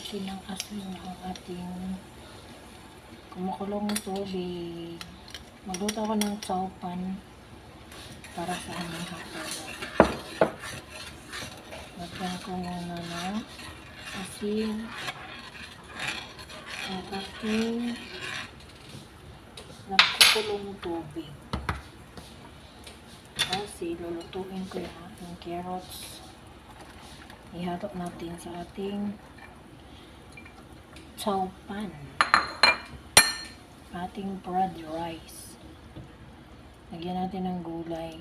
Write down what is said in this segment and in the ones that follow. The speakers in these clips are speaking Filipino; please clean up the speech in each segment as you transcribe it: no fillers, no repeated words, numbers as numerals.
natin ng asin ang ating kumukulong tubig. Magluto ako ng chowpan para sa aming hotdog. Lagyan ko muna ng asin ang aking nagkukulong tubig. Kasi lulutuin ko yung ating carrots. Ihalo natin sa ating chowpan. Ating fried rice. Lagyan natin ng gulay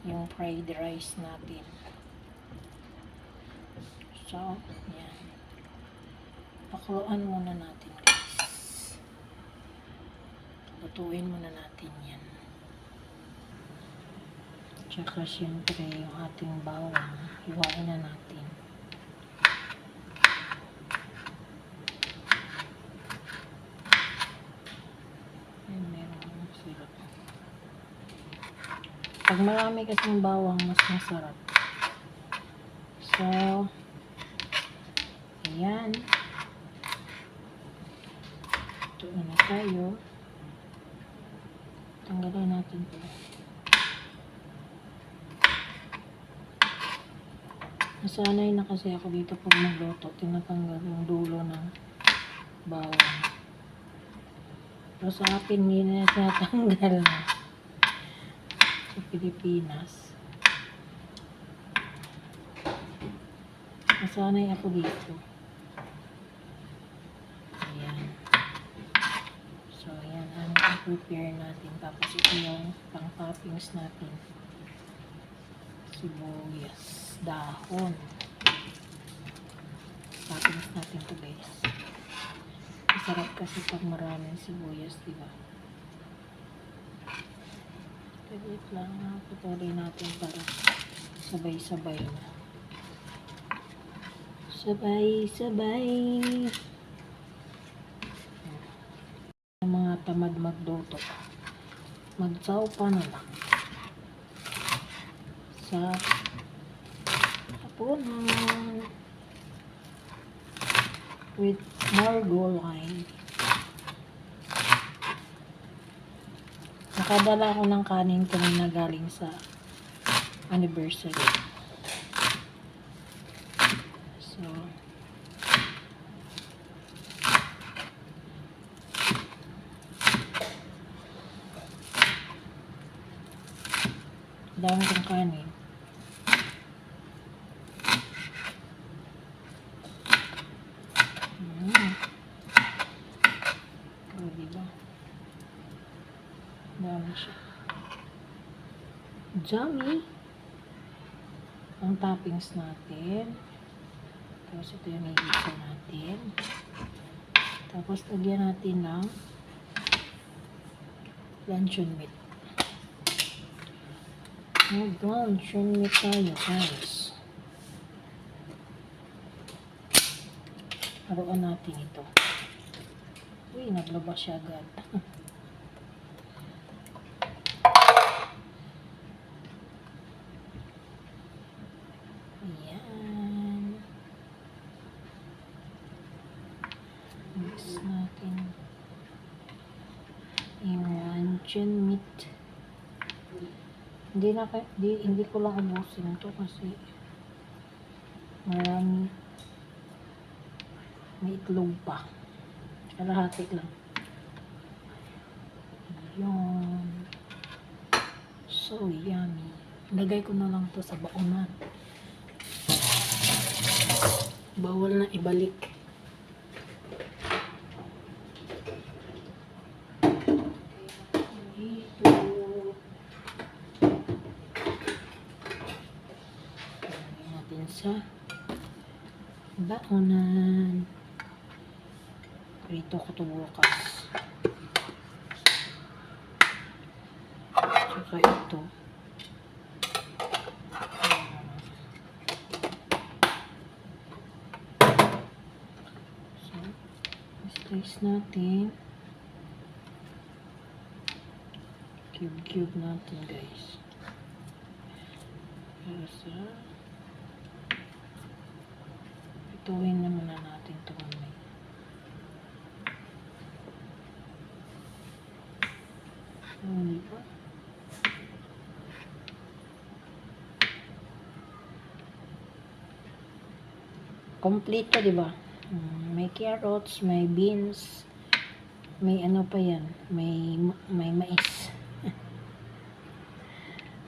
yung fried rice natin. So, yan. Pakuluan muna natin, guys. Lutuin muna natin yan. Tsaka syempre yung ating bawang. Hiwain na natin. Meron sirap. Pag marami kasing bawang, mas masarap. So, ayan. Tuloy na tayo. Tanggalin natin ito. Nasanay na kasi ako dito pag magluto, tinatanggal yung dulo ng bawang. Pero sa akin, hindi na tinatanggal na. Sa Pilipinas. Nasanay ako dito. Ayan. So, ayan ang i-prepare natin. Tapos ito yung pang-toppings natin. Sibuyas, dahon. Toppings natin to, guys. Masarap kasi pag maraming sibuyas, diba? Wait lang, patuloy natin para sabay-sabay na. Sabay-sabay. Ang mga tamad magluto, magsaw pa na lang sa hapunan with more gulay. Nakadala ako ng kanin kanina galing sa anniversary. So, dami kong kanin. O, diba? Dami siya. Yummy! Ang toppings natin. Tapos ito yung igisa natin. Tapos lagyan natin ng luncheon meat. Luncheon meat tayo, guys. Haruan natin ito. Uy, naglabas siya agad. Ayan. Mix natin yung luncheon meat. Hindi ko lang ubusin ito kasi marami. May itlog pa. Kalahati lang. Yun. So yummy. Lagay ko na lang to sa baonan. Bawal na ibalik. Dito. Lagay natin sa baonan. Prito ko ito bukas. Tsaka ito. So, slice natin. Cube natin, guys. Para sa ituwin na muna natin. natin ito mamaya. Hindi pa. Kompleto, di ba? May carrots, may beans, may ano pa yan, may mais.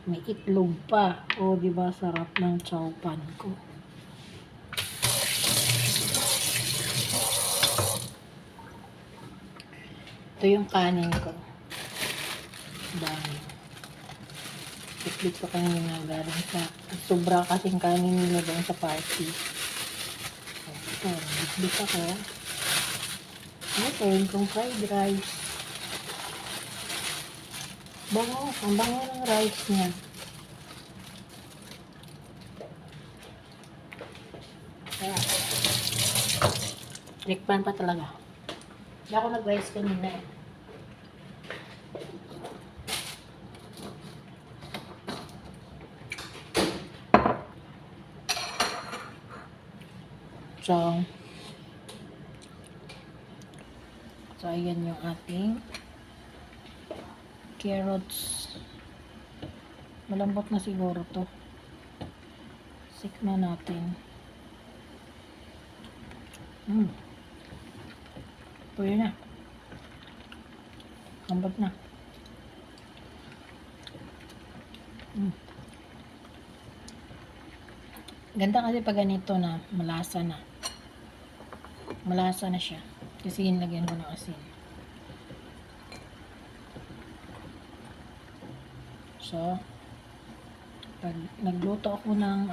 May itlog pa. O, di ba, sarap ng chow pan ko. Ito yung kanin ko. Dami. Tiklit ko kanina galing sa sobra kasing kanin nila doon sa party. Ito, bitbit ako. Ito, yung fried rice. Bango, ang bango ng rice niya. Kaya, tikpan pa talaga. Hindi ako nag-rice kanina eh. So, ayan yung ating carrots. Malambot na siguro to. Sikman natin. Pwede na. Lambot na. Ganda kasi pag ganito na malasa na. Malasa na siya. Kasi hinlagyan ko ng asin. So, pag nagluto ako ng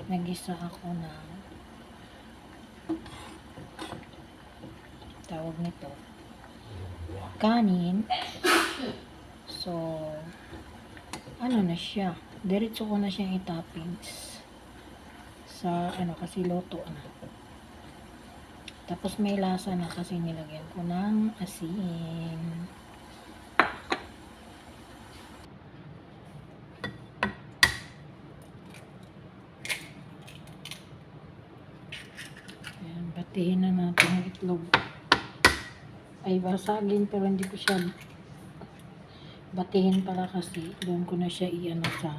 nagisa ako ng tawag nito kanin. So, ano na siya. Diretso ko na siyang itoppings sa kasi luto na. Tapos may lasa na kasi nilagyan ko ng asin. Ayan, batihin na natin ang itlog. Ay, basagin pero hindi ko siya batihin pala kasi doon ko na siya sa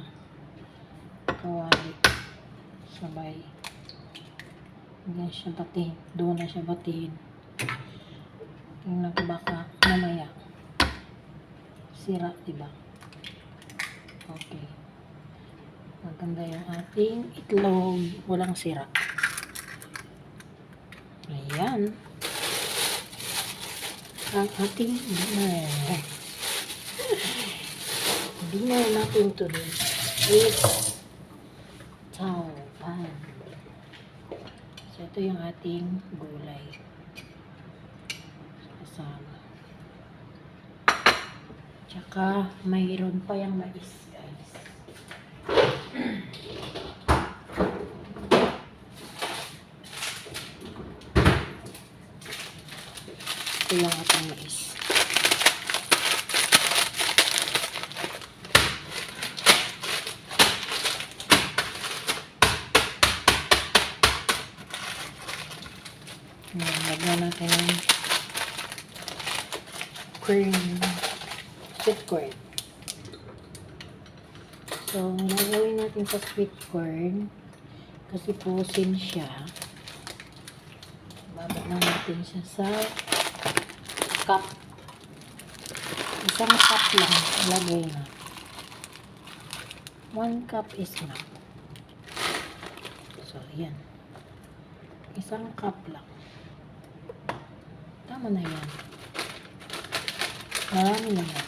kawali. Sabay. Hindi siya batihin. Doon na siya batihin. Tingnan ko baka mamaya sira, diba? Okay. Maganda yung ating itlog. Walang sira. Ayan. Ang ating dinner. Dinner natin today is chow pan. So, ito yung ating gulay. Kasama. Tsaka, mayroon pa yung mais, guys. Ito yung ating mais. Lagyan natin ng cream, sweet corn. So, nagawin natin sa sweet corn kasi pusin siya. Babad na natin siya sa cup. Isang cup lang lagay na. 1 cup is enough. So, yan. Isang cup lang. Tama na yan. Marami na yan.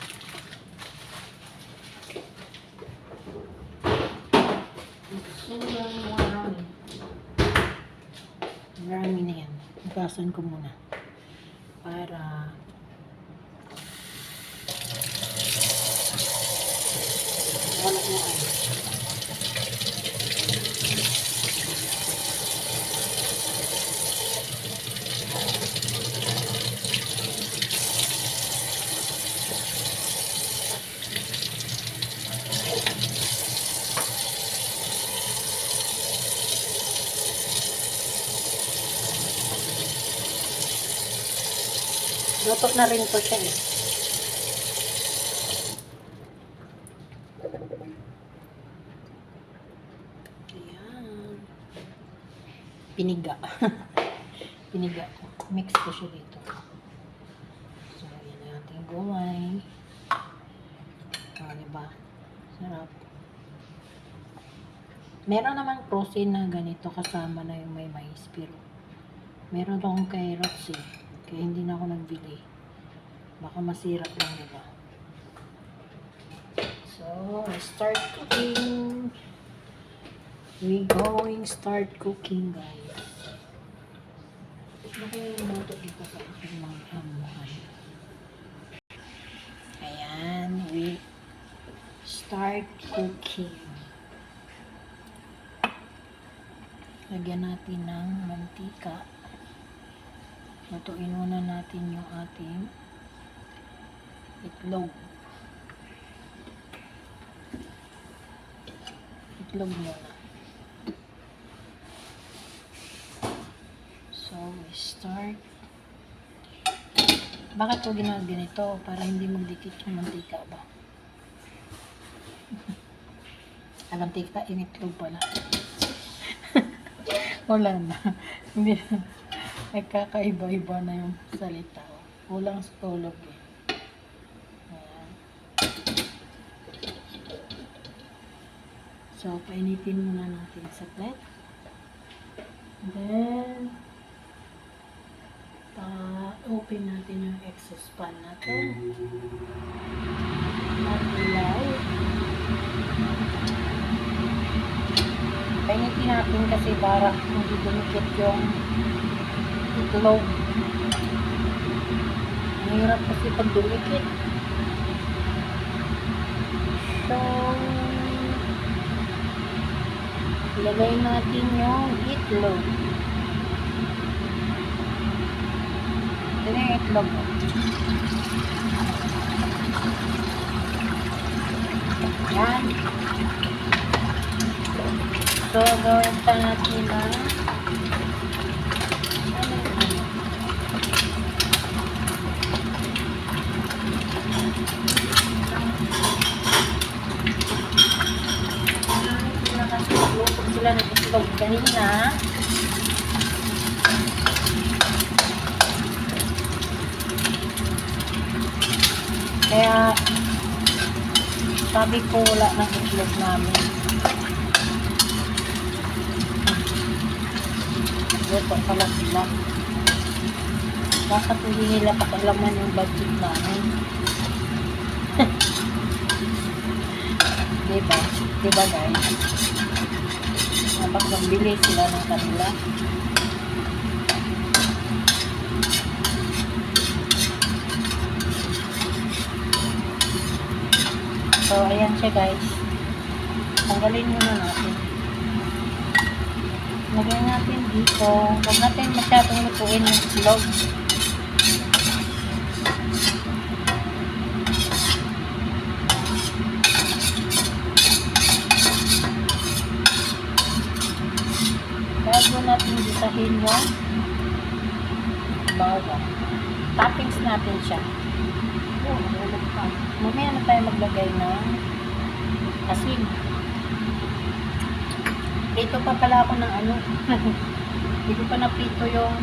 Marami na yan. Ugasan ko muna. Para wala na ano. Luto na rin to siya eh. Ayan. Piniga. Piniga ko. Mix ko siya dito. So, ayan na ating gulay. Diba? Sarap. Meron namang protein na ganito kasama na yung may mais. Pero, meron akong carrots eh. Kaya hindi na ako nagbili. Baka masira lang, diba? So, start cooking. We going start cooking, guys. Bakit yung luto dito sa aking mga hamuhan? Ayan, we start cooking. Lagyan natin ng mantika. Lutuin muna natin yung ating itlog. Itlog muna. So, we start. Bakit ko ginawa ganito? Para hindi magdikit yung mantika ba? Ang mantika, yung itlog pala. Wala na. Hindi na. Nagkakaiba-iba na yung salita. Kulang sa tulog eh. Ayan. So, painitin muna natin sa plate. Then, open natin yung exhaust fan natin. Mag-ilaw. Painitin natin kasi para hindi dumikit yung itlog. Mahirap kasi pag dumikit. So, ilagay natin yung itlog. Ito na yung itlog. Yan. So, gawin pa natin na sila ng itlog kanina. Kaya sabi ko wala ng itlog namin. Ito pala sila. Bakit hindi nila pakialaman yung budget namin? Diba? Diba guys? Dapat magbili sila ng kanila. So, ayan siya guys. Tanggalin muna natin. Lagyan natin dito. Huwag natin masyadong lutuin yung itlog. Bago natin gisahin yung bawang. Toppings natin siya. Nahulog pa. Mamaya na tayo maglagay ng asin. Prito pa pala ako ng ano. Hindi ko pa naprito yung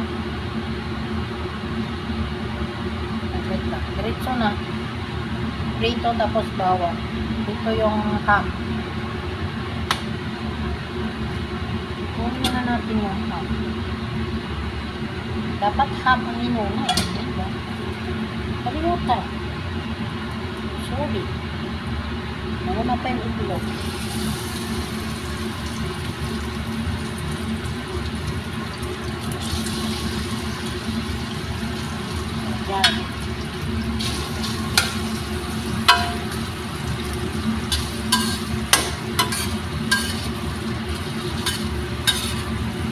diretso na. Prito tapos bawang. Prito yung ham. Kunin na natin yung ham. Dapat ham ang inuna. Diba? Kalimutan. Sorry. Nauna pa yung itlog. Yan.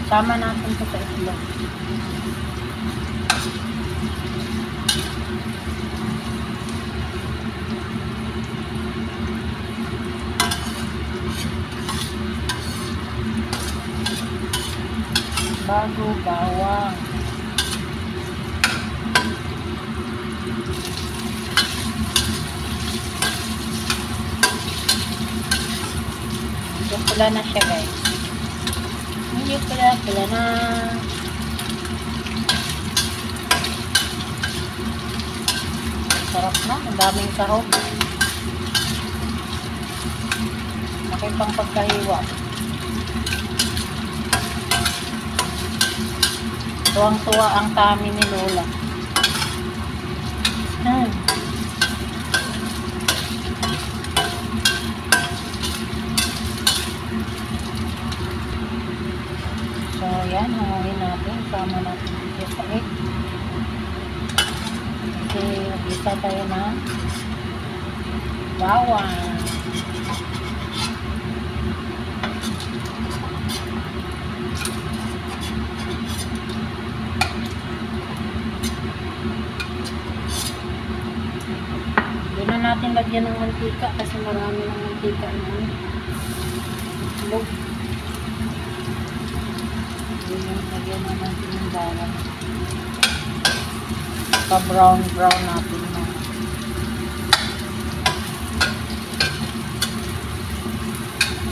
Sama natin ito sa itlog. Bago bawang. So, pula na siya, guys. Hindi pula na. Sarap na, ang daming sahog. Laki pang pagkahiwa. Tuwang-tuwa ang tummy ni Lola. So, yan. Hanguhin natin. Sama natin dito sa egg. Kasi, nag-isa tayo ng bawang. Doon na natin lagyan ng mantika kasi marami ng mantika na itlog. Lagyan na natin yung bawang. Pa-brown natin na.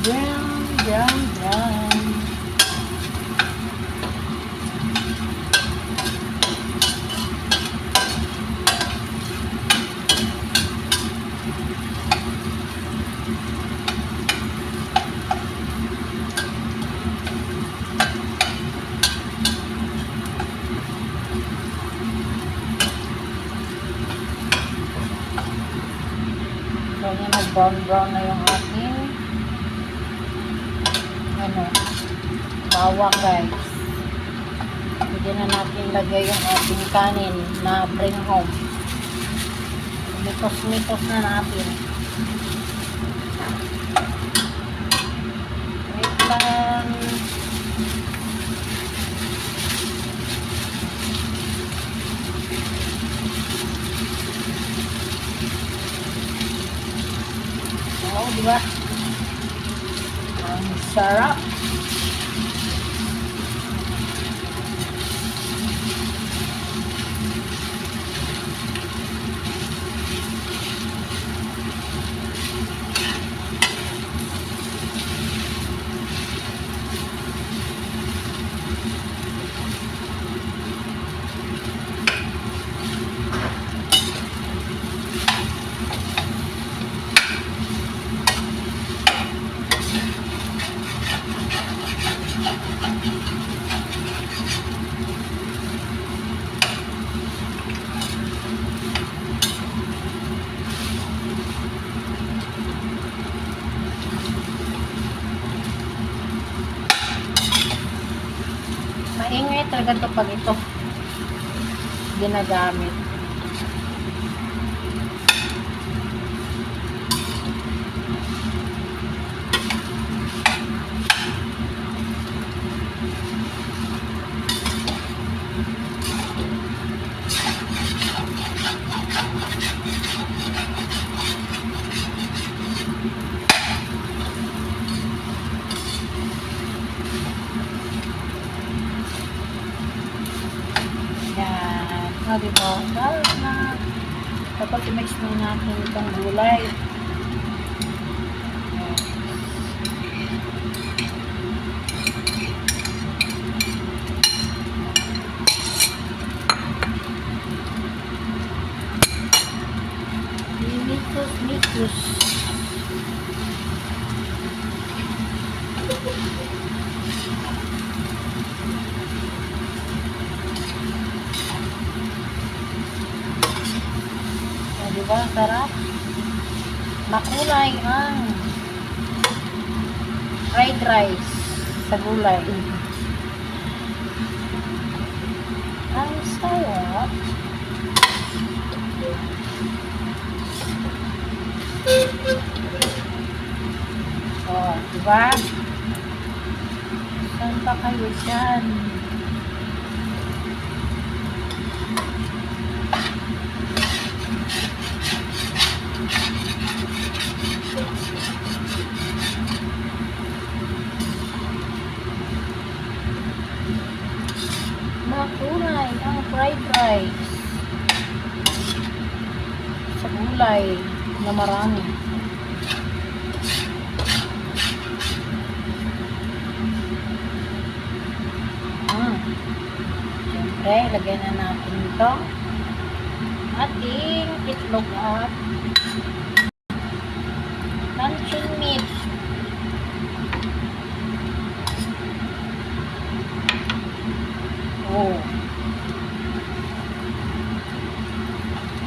Brown. So, yan, nag-brown na yung ating bawang, guys. Pwede na natin lagay yung ating kanin na bring home. Mitos na natin. Wait lang. Oh, diba? Ang sarap. Maingay talaga ito pag ito ginagamit. Yan. Diba? Sarap na. Tapos i-mix na natin itong gulay. Mitos. Diba? Sarap. Makulay ang fried rice sa gulay. Ang sarap. Oh, diba? Saan pa kayo dyan? Makulay ang fried rice. gulay na marami. Siyempre, lagyan na natin ito ating itlog at luncheon meat. Oh.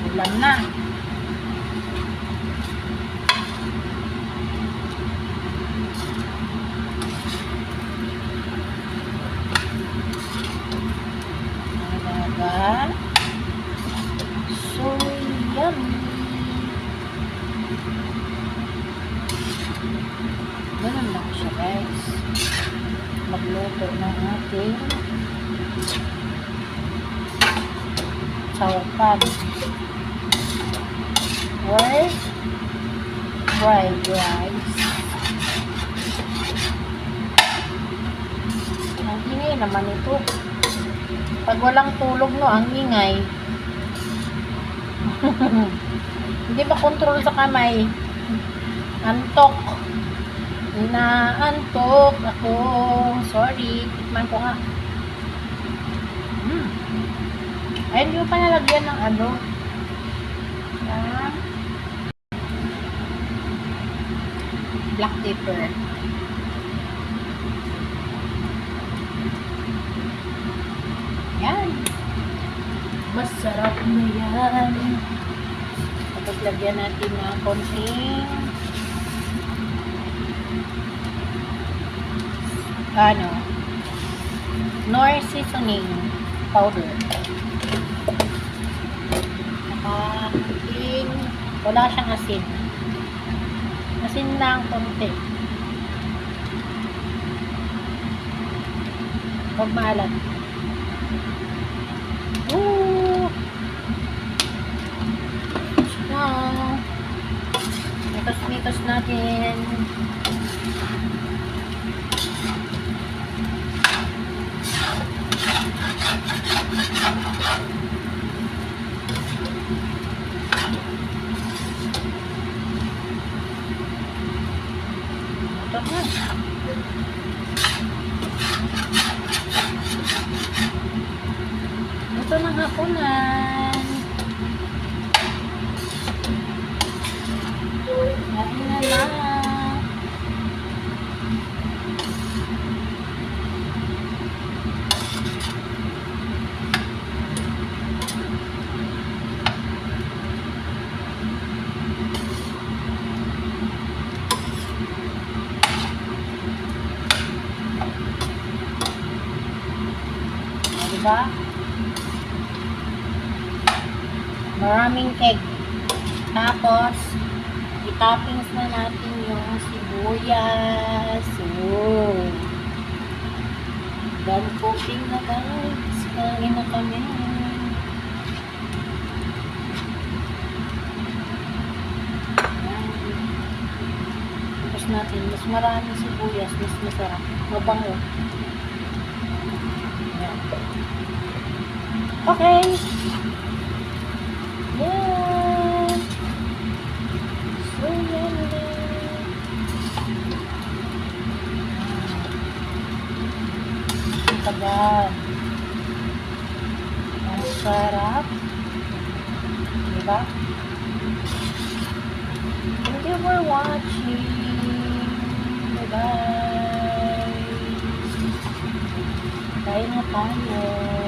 Ulam na. Talaga. So yummy. Ganun lang siya, guys. Magluto ng ating saupan or fried rice. Ang ingay naman ito. Pag walang tulog, no, ang ingay. Hindi makontrol sa kamay. Antok. Inaantok ako. Sorry. Tikman ko nga. Ay, hindi mo pa nalagyan ng ano. Black pepper. Yan. Masarap na yan. Tapos lagyan natin ng konting Knorr seasoning powder. Konting, wala siyang asin. Asin lang konti. Huwag maalat. Mitos natin. Ito na. Ito na hapunan. Kain na lang. Diba? Maraming egg. Tapos, i-toppings na natin yung sibuyas. Done cooking na, guys. Kain na kami. Tapos natin, mas maraming sibuyas, mas masarap. Mabango. Yan. Okay. Yan. So, yan. Tagal. Ang sarap. Diba? Thank you for watching. Bye-bye. Kain na tayo.